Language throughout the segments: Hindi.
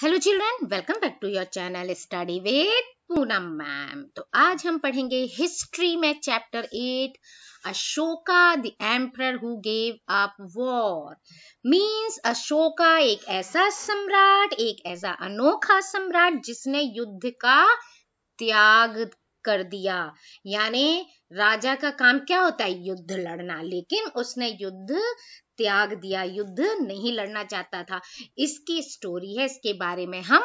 Hello children, welcome back to your channel study with Poonam ma'am. तो आज हम पढ़ेंगे हिस्ट्री में chapter 8 Ashoka the emperor who gave up war. Means Ashoka एक ऐसा सम्राट, एक ऐसा अनोखा सम्राट जिसने युद्ध का त्याग कर दिया। यानी राजा का काम क्या होता है? युद्ध लड़ना, लेकिन उसने युद्ध त्याग दिया, युद्ध नहीं लड़ना चाहता था। इसकी स्टोरी है, इसके बारे में हम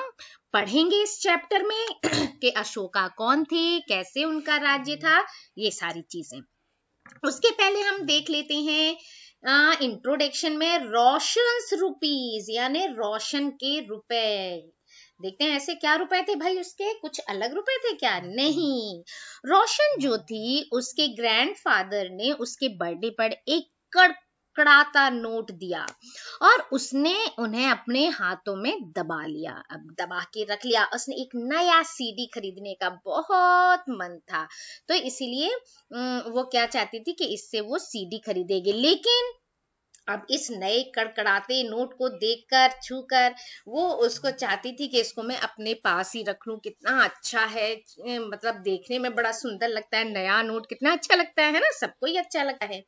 पढ़ेंगे इस चैप्टर में कि अशोका कौन थे, कैसे उनका राज्य था, ये सारी चीजें। उसके पहले हम देख लेते हैं इंट्रोडक्शन में रोशंस रुपीज, यानी रोशन के रुपए। देखते हैं ऐसे क्या रुपए थे भाई, उसके कुछ अलग रुपए थे क्या? नहीं। रोशन जो थी, उसके ग्रैंडफादर ने उसके बर्थडे पर एक कड़कड़ाता नोट दिया और उसने उन्हें अपने हाथों में दबा लिया। अब दबा के रख लिया। उसने एक नया सीडी खरीदने का बहुत मन था, तो इसीलिए वो क्या चाहती थी कि इससे वो सीडी खरीदेगी। लेकिन अब इस नए कड़कड़ाते नोट को देखकर, छूकर, वो उसको चाहती थी कि इसको मैं अपने पास ही रख लूं। कितना अच्छा है, मतलब देखने में बड़ा सुंदर लगता है। नया नोट कितना अच्छा लगता है ना, सबको ही अच्छा लगता है।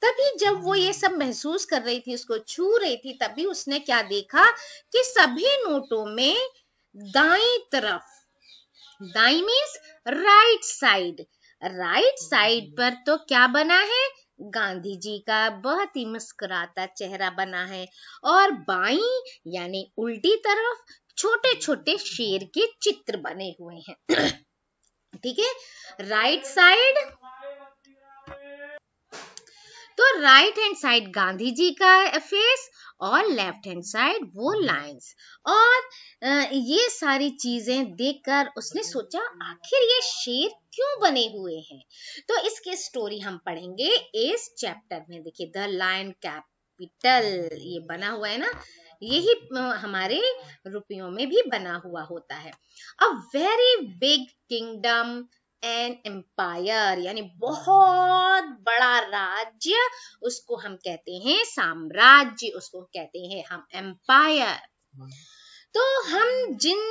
तभी जब वो ये सब महसूस कर रही थी, उसको छू रही थी, तभी उसने क्या देखा कि सभी नोटों में दाईं तरफ, दाईं means right side, right side पर तो क्या बना है? गांधी जी का बहुत ही मुस्कुराता चेहरा बना है, और बाईं यानी उल्टी तरफ छोटे छोटे शेर के चित्र बने हुए हैं। ठीक है, राइट साइड, तो right hand side Gandhi ji का फेस और लेफ्ट हैंड साइड वो लाइंस। और ये सारी चीजें देखकर उसने सोचा आखिर ये शेर क्यों बने हुए हैं। तो इसकी स्टोरी हम पढ़ेंगे इस चैप्टर में। देखिए, द लायन कैपिटल ये बना हुआ है ना, यही हमारे रुपयों में भी बना हुआ होता है। A very big kingdom an empire, यानी बहुत बड़ा राज्य, उसको हम कहते हैं साम्राज्य, उसको कहते हैं हम एम्पायर। तो हम जिन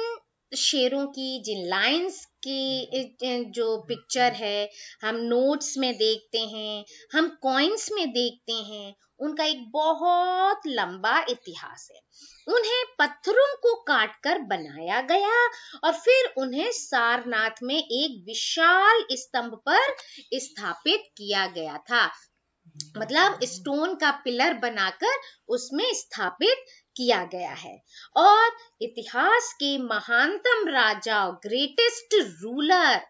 शेरों की, जिन लाइंस की जो पिक्चर है हम नोट्स में देखते हैं, हम कॉइन्स में देखते हैं, उनका एक बहुत लंबा इतिहास है। उन्हें पत्थरों को काटकर बनाया गया और फिर उन्हें सारनाथ में एक विशाल स्तंभ पर स्थापित किया गया था। मतलब स्टोन का पिलर बनाकर उसमें स्थापित किया गया है। और इतिहास के महानतम राजा, ग्रेटेस्ट रूलर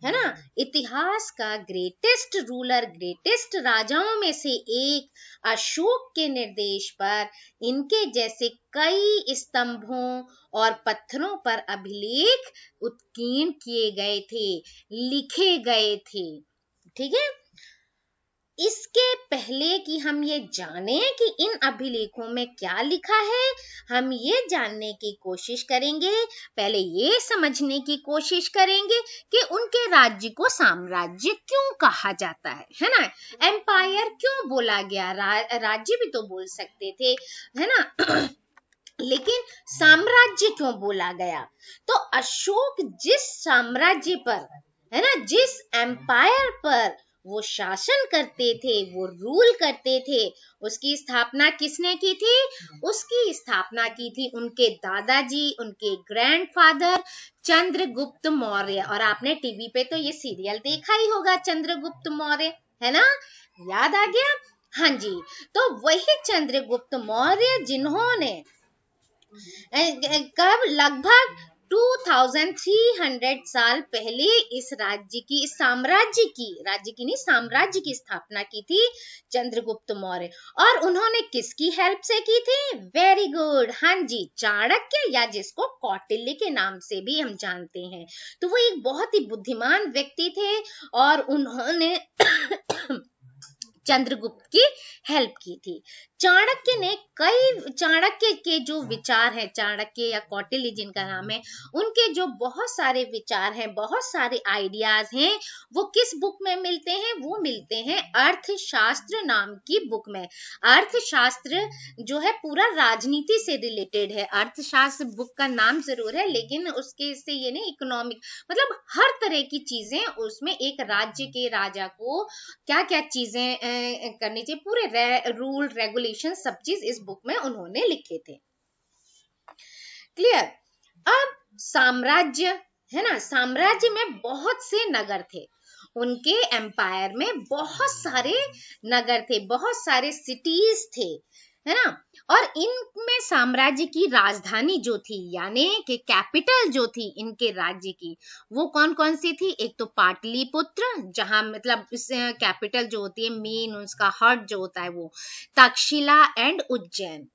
है ना, इतिहास का ग्रेटेस्ट रूलर, ग्रेटेस्ट राजाओं में से एक अशोक के निर्देश पर इनके जैसे कई स्तंभों और पत्थरों पर अभिलेख उत्कीर्ण किए गए थे, लिखे गए थे। ठीक है, इसके पहले कि हम ये जाने कि इन अभिलेखों में क्या लिखा है, हम ये जानने की कोशिश करेंगे, पहले ये समझने की कोशिश करेंगे कि उनके राज्य को साम्राज्य क्यों कहा जाता है ना। एम्पायर क्यों बोला गया? राज्य भी तो बोल सकते थे, है ना। लेकिन साम्राज्य क्यों बोला गया? तो अशोक जिस साम्राज्य पर, है ना, जिस एम्पायर पर वो शासन करते थे, वो रूल करते थे, उसकी स्थापना किसने की थी? उसकी स्थापना की थी उनके दादाजी, उनके ग्रैंडफादर चंद्रगुप्त मौर्य। और आपने टीवी पे तो ये सीरियल देखा ही होगा, चंद्रगुप्त मौर्य, है ना, याद आ गया? हाँ जी, तो वही चंद्रगुप्त मौर्य जिन्होंने कब, लगभग 2300 साल पहले इस राज्य की, इस साम्राज्य की, राज्य की नहीं साम्राज्य की स्थापना की थी, चंद्रगुप्त मौर्य। और उन्होंने किसकी हेल्प से की थी? वेरी गुड, हाँ जी, चाणक्य, या जिसको कौटिल्य के नाम से भी हम जानते हैं। तो वो एक बहुत ही बुद्धिमान व्यक्ति थे और उन्होंने चंद्रगुप्त की हेल्प की थी। चाणक्य के जो विचार है, चाणक्य या कौटिल्य जिनका नाम है, उनके जो बहुत सारे विचार हैं, बहुत सारे आइडियाज हैं, वो किस बुक में मिलते हैं? वो मिलते हैं अर्थशास्त्र नाम की बुक में। अर्थशास्त्र जो है पूरा राजनीति से रिलेटेड है। अर्थशास्त्र बुक का नाम जरूर है, लेकिन उसके से ये नहीं, इकोनॉमिक मतलब हर तरह की चीजें उसमें, एक राज्य के राजा को क्या क्या चीजें करनी चाहिए, पूरे रूल रेगुलेशन सब चीज इस बुक में उन्होंने लिखे थे। क्लियर? अब साम्राज्य है ना, साम्राज्य में बहुत से नगर थे, उनके एम्पायर में बहुत सारे नगर थे, बहुत सारे सिटीज थे, है ना। और इनमें साम्राज्य की राजधानी जो थी, यानी कि कैपिटल जो थी इनके राज्य की, वो कौन कौन सी थी? एक तो पाटलिपुत्र, जहां मतलब इस कैपिटल जो होती है, मेन उसका हर्ट जो होता है वो, तक्षशिला एंड उज्जैन।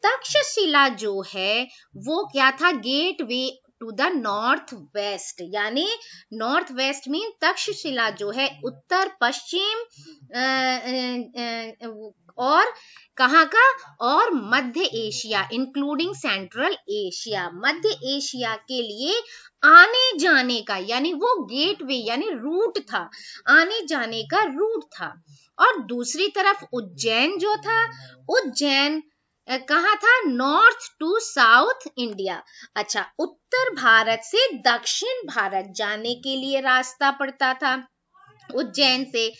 तक्षशिला जो है वो क्या था? Gateway to the north west, यानी नॉर्थ वेस्ट मीन तक्षशिला जो है उत्तर पश्चिम और कहाँ का? और मध्य एशिया इंक्लूडिंग सेंट्रल एशिया, मध्य एशिया के लिए आने जाने का, यानी वो गेटवे यानी रूट था, आने जाने का रूट था। और दूसरी तरफ उज्जैन जो था, उज्जैन कहाँ था? North to south India. अच्छा, उत्तर भारत से दक्षिण भारत जाने के लिए रास्ता पड़ता था उज्जैन से।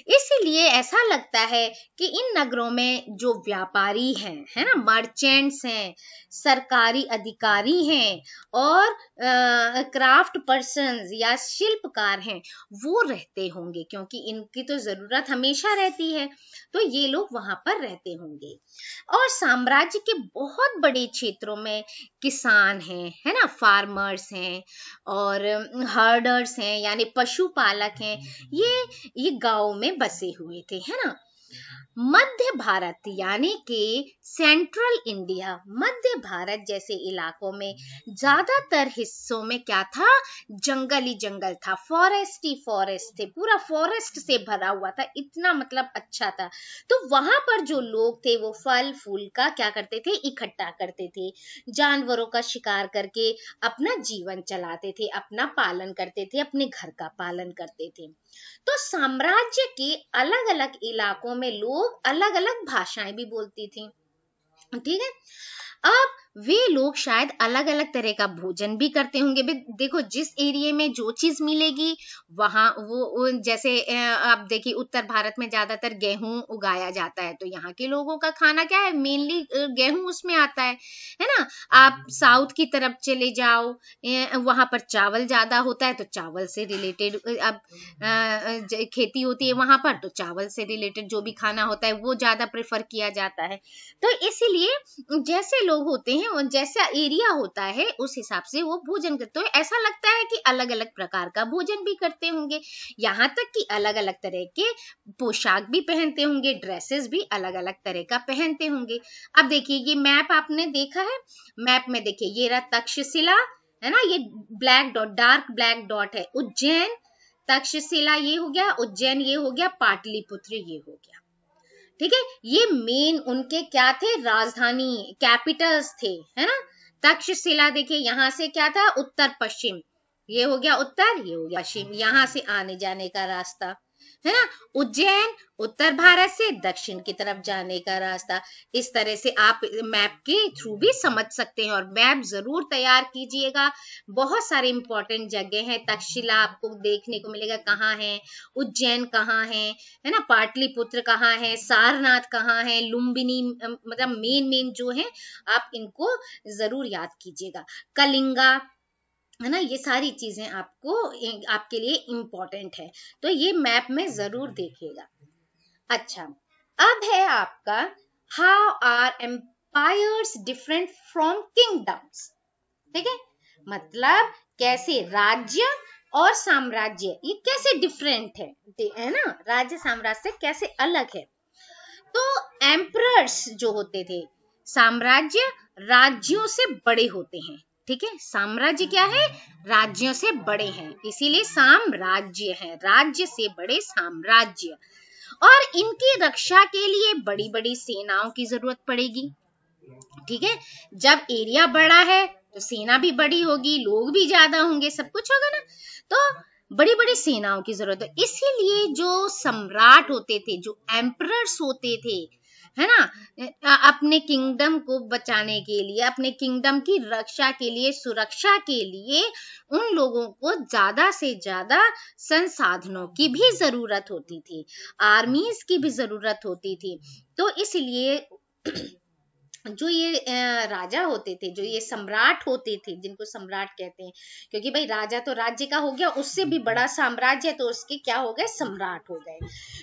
इसीलिए ऐसा लगता है कि इन नगरों में जो व्यापारी हैं, है ना, मर्चेंट्स हैं, सरकारी अधिकारी हैं और क्राफ्ट पर्सन्स या शिल्पकार हैं, वो रहते होंगे, क्योंकि इनकी तो जरूरत हमेशा रहती है, तो ये लोग वहां पर रहते होंगे। और साम्राज्य के बहुत बड़े क्षेत्रों में किसान हैं, है ना, फार्मर्स हैं और हर्डर्स हैं, यानी पशुपालक हैं, ये गांव में बसे हुए थे, है ना। मध्य भारत यानी कि सेंट्रल इंडिया, मध्य भारत जैसे इलाकों में ज्यादातर हिस्सों में क्या था? जंगल ही जंगल था, फॉरेस्ट ही फॉरेस्ट थे, पूरा फॉरेस्ट से भरा हुआ था, इतना मतलब अच्छा था। तो वहां पर जो लोग थे वो फल फूल का क्या करते थे? इकट्ठा करते थे, जानवरों का शिकार करके अपना जीवन चलाते थे, अपना पालन करते थे, अपने घर का पालन करते थे। तो साम्राज्य के अलग अलग इलाकों में लोग अलग अलग भाषाएं भी बोलती थी, ठीक है। अब वे लोग शायद अलग अलग तरह का भोजन भी करते होंगे। देखो, जिस एरिया में जो चीज मिलेगी वहां वो जैसे आप देखिए उत्तर भारत में ज्यादातर गेहूं उगाया जाता है, तो यहाँ के लोगों का खाना क्या है? मेनली गेहूं उसमें आता है ना। आप साउथ की तरफ चले जाओ, वहां पर चावल ज्यादा होता है, तो चावल से रिलेटेड अब खेती होती है वहां पर, तो चावल से रिलेटेड जो भी खाना होता है वो ज्यादा प्रेफर किया जाता है। तो इसीलिए जैसे लोग होते हैं और जैसा एरिया होता है उस हिसाब से वो भोजन करते हैं। ऐसा लगता है कि अलग अलग प्रकार का भोजन भी करते होंगे, यहाँ तक कि अलग अलग तरह के पोशाक भी पहनते होंगे, ड्रेसेस भी अलग अलग तरह का पहनते होंगे। अब देखिए ये मैप आपने देखा है, मैप में देखिए ये रहा तक्षशिला, है ना, ये black dot, dark black dot है उज्जैन, तक्षशिला ये हो गया, उज्जैन ये हो गया, पाटलिपुत्र ये हो गया, ठीक है। ये मेन उनके क्या थे? राजधानी, कैपिटल्स थे, है ना। तक्षशिला देखिए यहां से क्या था? उत्तर पश्चिम, ये हो गया उत्तर, ये हो गया पश्चिम, यहां से आने जाने का रास्ता, है ना। उज्जैन उत्तर भारत से दक्षिण की तरफ जाने का रास्ता। इस तरह से आप मैप के थ्रू भी समझ सकते हैं, और मैप जरूर तैयार कीजिएगा। बहुत सारे इंपॉर्टेंट जगह हैं, तक्षशिला आपको देखने को मिलेगा कहाँ है, उज्जैन कहाँ है ना, पाटलिपुत्र कहाँ है, सारनाथ कहाँ है, लुम्बिनी, मतलब मेन जो है आप इनको जरूर याद कीजिएगा, कलिंगा, है ना। ये सारी चीजें आपके लिए इंपॉर्टेंट है, तो ये मैप में जरूर देखिएगा। अच्छा, अब है आपका how are empires different from kingdoms, ठीक है। मतलब कैसे राज्य और साम्राज्य ये कैसे डिफरेंट है ना, राज्य साम्राज्य से कैसे अलग है। तो एम्परर्स जो होते थे, साम्राज्य राज्यों से बड़े होते हैं, ठीक है। साम्राज्य क्या है? राज्यों से बड़े हैं, इसीलिए साम्राज्य है, राज्य से बड़े साम्राज्य। और इनकी रक्षा के लिए बड़ी बड़ी सेनाओं की जरूरत पड़ेगी। ठीक है, जब एरिया बड़ा है तो सेना भी बड़ी होगी, लोग भी ज्यादा होंगे, सब कुछ होगा ना, तो बड़ी बड़ी सेनाओं की जरूरत है। इसीलिए जो सम्राट होते थे, जो एम्परर्स होते थे, है ना, अपने किंगडम को बचाने के लिए, अपने किंगडम की रक्षा के लिए, सुरक्षा के लिए उन लोगों को ज्यादा से ज्यादा संसाधनों की भी जरूरत होती थी, आर्मीज की भी जरूरत होती थी। तो इसलिए जो ये राजा होते थे, जो ये सम्राट होते थे, जिनको सम्राट कहते हैं, क्योंकि भाई राजा तो राज्य का हो गया, उससे भी बड़ा साम्राज्य, तो उसके क्या हो गए, सम्राट हो गए।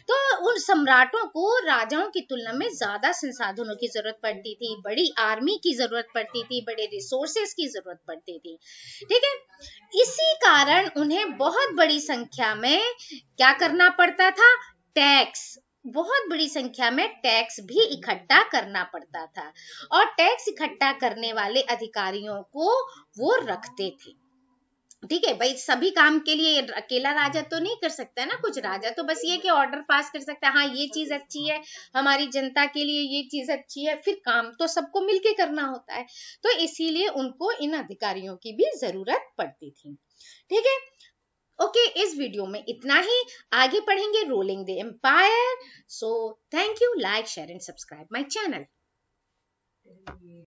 तो उन सम्राटों को राजाओं की तुलना में ज्यादा संसाधनों की जरूरत पड़ती थी, बड़ी आर्मी की जरूरत पड़ती थी, बड़े रिसोर्सेस की जरूरत पड़ती थी। ठीक है, इसी कारण उन्हें बहुत बड़ी संख्या में क्या करना पड़ता था, टैक्स, बहुत बड़ी संख्या में टैक्स भी इकट्ठा करना पड़ता था। और टैक्स इकट्ठा करने वाले अधिकारियों को वो रखते थे। ठीक है भाई, सभी काम के लिए अकेला राजा तो नहीं कर सकता है ना, कुछ राजा तो बस ये कि ऑर्डर पास कर सकता है, हाँ ये चीज अच्छी है हमारी जनता के लिए, ये चीज अच्छी है, फिर काम तो सबको मिलके करना होता है। तो इसीलिए उनको इन अधिकारियों की भी जरूरत पड़ती थी। ठीक है, ओके, इस वीडियो में इतना ही, आगे पढ़ेंगे rolling the empire. So thank you, like share and subscribe my channel.